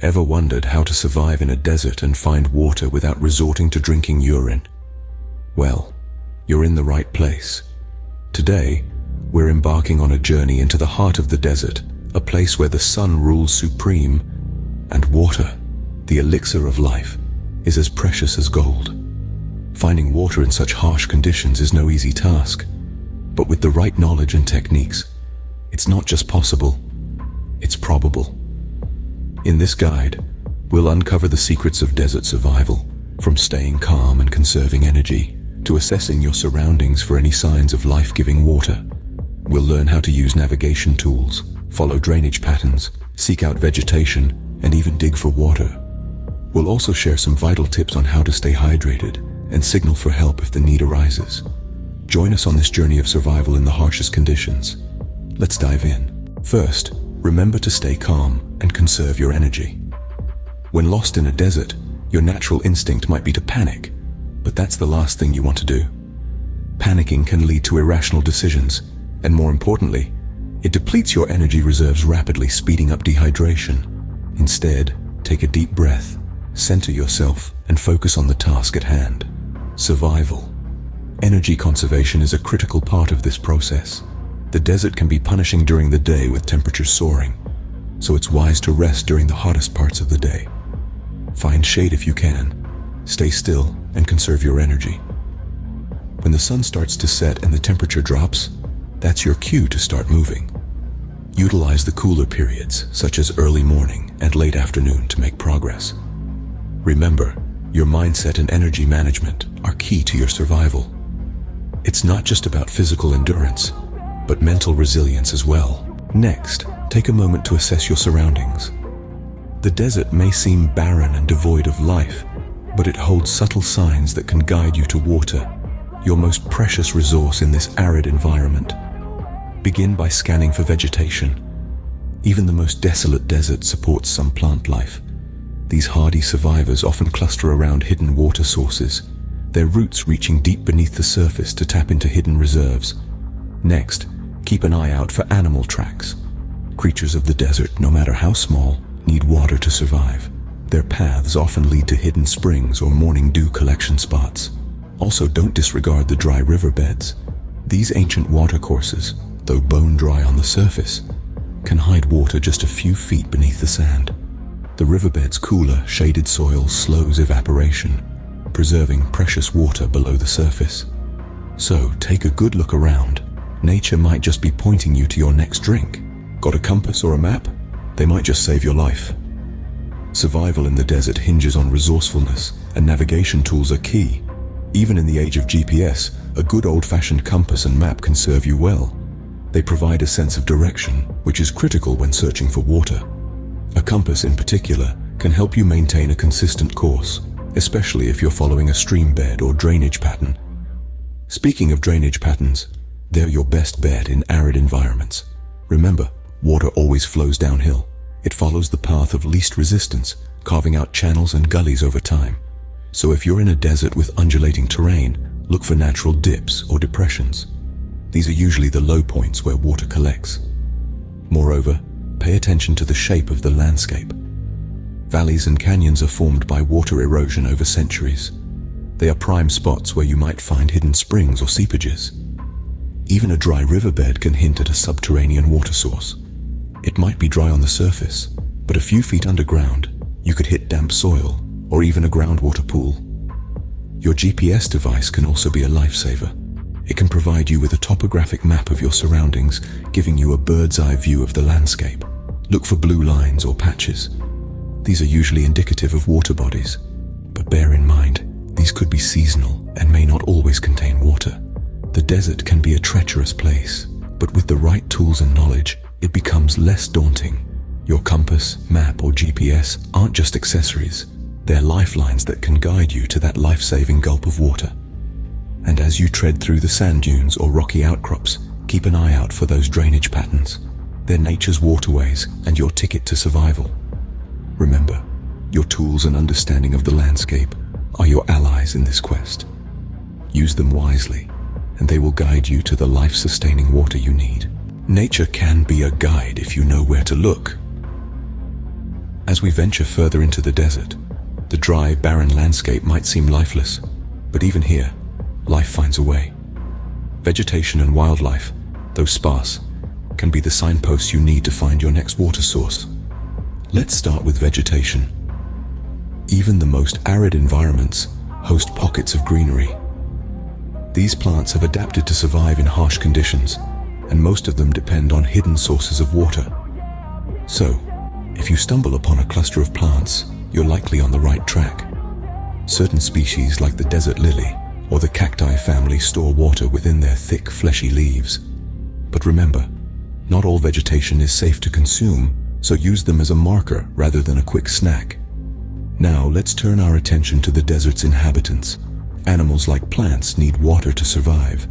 Ever wondered how to survive in a desert and find water without resorting to drinking urine? Well, you're in the right place. Today, we're embarking on a journey into the heart of the desert, a place where the sun rules supreme, and water, the elixir of life, is as precious as gold. Finding water in such harsh conditions is no easy task, but with the right knowledge and techniques, it's not just possible, it's probable. In this guide, we'll uncover the secrets of desert survival, from staying calm and conserving energy, to assessing your surroundings for any signs of life-giving water. We'll learn how to use navigation tools, follow drainage patterns, seek out vegetation, and even dig for water. We'll also share some vital tips on how to stay hydrated and signal for help if the need arises. Join us on this journey of survival in the harshest conditions. Let's dive in. First, remember to stay calm and conserve your energy. When lost in a desert, your natural instinct might be to panic, but that's the last thing you want to do. Panicking can lead to irrational decisions, and more importantly, it depletes your energy reserves rapidly, speeding up dehydration. Instead, take a deep breath, center yourself, and focus on the task at hand. Survival. Energy conservation is a critical part of this process. The desert can be punishing during the day with temperatures soaring, so it's wise to rest during the hottest parts of the day. Find shade if you can, stay still, and conserve your energy. When the sun starts to set and the temperature drops, that's your cue to start moving. Utilize the cooler periods, such as early morning and late afternoon, to make progress. Remember, your mindset and energy management are key to your survival. It's not just about physical endurance, but mental resilience as well. Next, take a moment to assess your surroundings. The desert may seem barren and devoid of life, but it holds subtle signs that can guide you to water, your most precious resource in this arid environment. Begin by scanning for vegetation. Even the most desolate desert supports some plant life. These hardy survivors often cluster around hidden water sources, their roots reaching deep beneath the surface to tap into hidden reserves. Next, keep an eye out for animal tracks. Creatures of the desert, no matter how small, need water to survive. Their paths often lead to hidden springs or morning dew collection spots. Also, don't disregard the dry riverbeds. These ancient watercourses, though bone dry on the surface, can hide water just a few feet beneath the sand. The riverbed's cooler, shaded soil slows evaporation, preserving precious water below the surface. So, take a good look around. Nature might just be pointing you to your next drink. Got a compass or a map? They might just save your life. Survival in the desert hinges on resourcefulness, and navigation tools are key. Even in the age of GPS, a good old-fashioned compass and map can serve you well. They provide a sense of direction, which is critical when searching for water. A compass in particular can help you maintain a consistent course, especially if you're following a stream bed or drainage pattern. Speaking of drainage patterns, they're your best bet in arid environments. Remember, water always flows downhill. It follows the path of least resistance, carving out channels and gullies over time. So if you're in a desert with undulating terrain, look for natural dips or depressions. These are usually the low points where water collects. Moreover, pay attention to the shape of the landscape. Valleys and canyons are formed by water erosion over centuries. They are prime spots where you might find hidden springs or seepages. Even a dry riverbed can hint at a subterranean water source. It might be dry on the surface, but a few feet underground, you could hit damp soil or even a groundwater pool. Your GPS device can also be a lifesaver. It can provide you with a topographic map of your surroundings, giving you a bird's-eye view of the landscape. Look for blue lines or patches. These are usually indicative of water bodies, but bear in mind, these could be seasonal and may not always contain water. The desert can be a treacherous place, but with the right tools and knowledge, it becomes less daunting. Your compass, map, or GPS aren't just accessories. They're lifelines that can guide you to that life-saving gulp of water. And as you tread through the sand dunes or rocky outcrops, keep an eye out for those drainage patterns. They're nature's waterways and your ticket to survival. Remember, your tools and understanding of the landscape are your allies in this quest. Use them wisely, and they will guide you to the life-sustaining water you need. Nature can be a guide if you know where to look. As we venture further into the desert, the dry, barren landscape might seem lifeless, but even here, life finds a way. Vegetation and wildlife, though sparse, can be the signposts you need to find your next water source. Let's start with vegetation. Even the most arid environments host pockets of greenery. These plants have adapted to survive in harsh conditions, and most of them depend on hidden sources of water. So, if you stumble upon a cluster of plants, you're likely on the right track. Certain species like the desert lily or the cacti family store water within their thick, fleshy leaves. But remember, not all vegetation is safe to consume, so use them as a marker rather than a quick snack. Now let's turn our attention to the desert's inhabitants. Animals like plants need water to survive.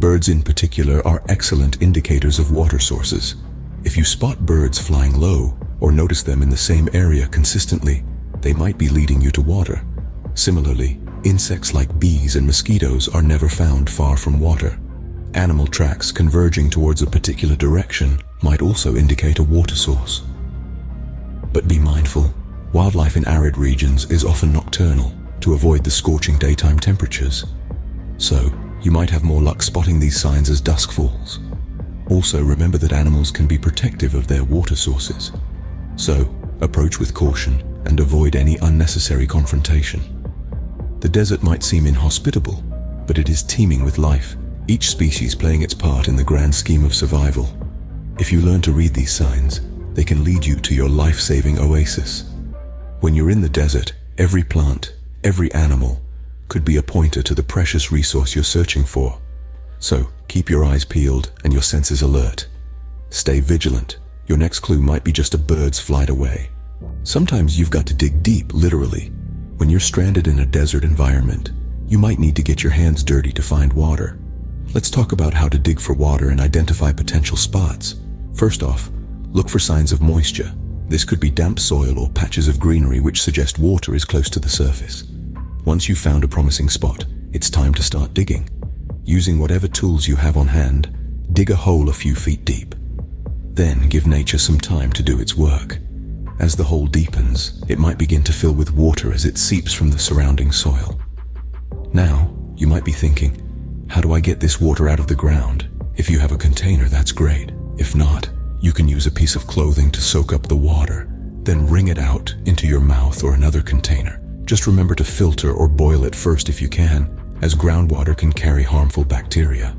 Birds in particular are excellent indicators of water sources. If you spot birds flying low or notice them in the same area consistently, they might be leading you to water. Similarly, insects like bees and mosquitoes are never found far from water. Animal tracks converging towards a particular direction might also indicate a water source. But be mindful, wildlife in arid regions is often nocturnal to avoid the scorching daytime temperatures. So, you might have more luck spotting these signs as dusk falls. Also, remember that animals can be protective of their water sources. So, approach with caution and avoid any unnecessary confrontation. The desert might seem inhospitable, but it is teeming with life, each species playing its part in the grand scheme of survival. If you learn to read these signs, they can lead you to your life-saving oasis. When you're in the desert, every plant, every animal, could be a pointer to the precious resource you're searching for. So, keep your eyes peeled and your senses alert. Stay vigilant. Your next clue might be just a bird's flight away. Sometimes you've got to dig deep, literally. When you're stranded in a desert environment, you might need to get your hands dirty to find water. Let's talk about how to dig for water and identify potential spots. First off, look for signs of moisture. This could be damp soil or patches of greenery which suggest water is close to the surface. Once you've found a promising spot, it's time to start digging. Using whatever tools you have on hand, dig a hole a few feet deep. Then give nature some time to do its work. As the hole deepens, it might begin to fill with water as it seeps from the surrounding soil. Now, you might be thinking, how do I get this water out of the ground? If you have a container, that's great. If not, you can use a piece of clothing to soak up the water, then wring it out into your mouth or another container. Just remember to filter or boil it first if you can, as groundwater can carry harmful bacteria.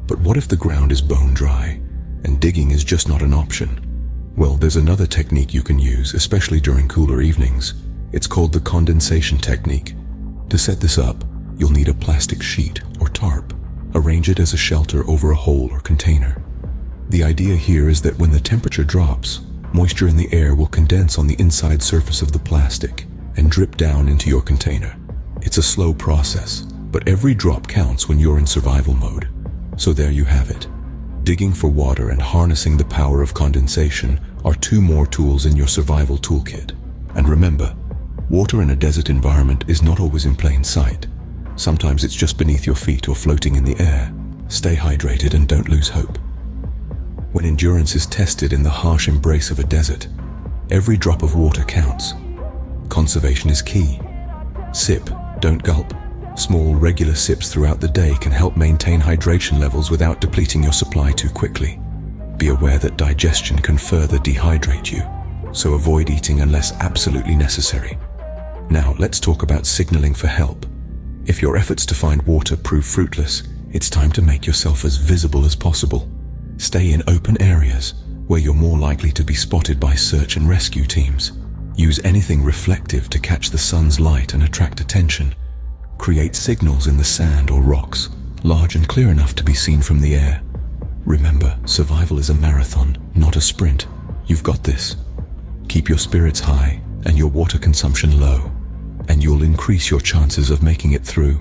But what if the ground is bone dry, and digging is just not an option? Well, there's another technique you can use, especially during cooler evenings. It's called the condensation technique. To set this up, you'll need a plastic sheet or tarp. Arrange it as a shelter over a hole or container. The idea here is that when the temperature drops, moisture in the air will condense on the inside surface of the plastic and drip down into your container. It's a slow process, but every drop counts when you're in survival mode. So there you have it. Digging for water and harnessing the power of condensation are two more tools in your survival toolkit. And remember, water in a desert environment is not always in plain sight. Sometimes it's just beneath your feet or floating in the air. Stay hydrated and don't lose hope. When endurance is tested in the harsh embrace of a desert, every drop of water counts. Conservation is key. Sip, don't gulp. Small, regular sips throughout the day can help maintain hydration levels without depleting your supply too quickly. Be aware that digestion can further dehydrate you, so avoid eating unless absolutely necessary. Now, let's talk about signaling for help. If your efforts to find water prove fruitless, it's time to make yourself as visible as possible. Stay in open areas where you're more likely to be spotted by search and rescue teams. Use anything reflective to catch the sun's light and attract attention. Create signals in the sand or rocks, large and clear enough to be seen from the air. Remember, survival is a marathon, not a sprint. You've got this. Keep your spirits high and your water consumption low, and you'll increase your chances of making it through.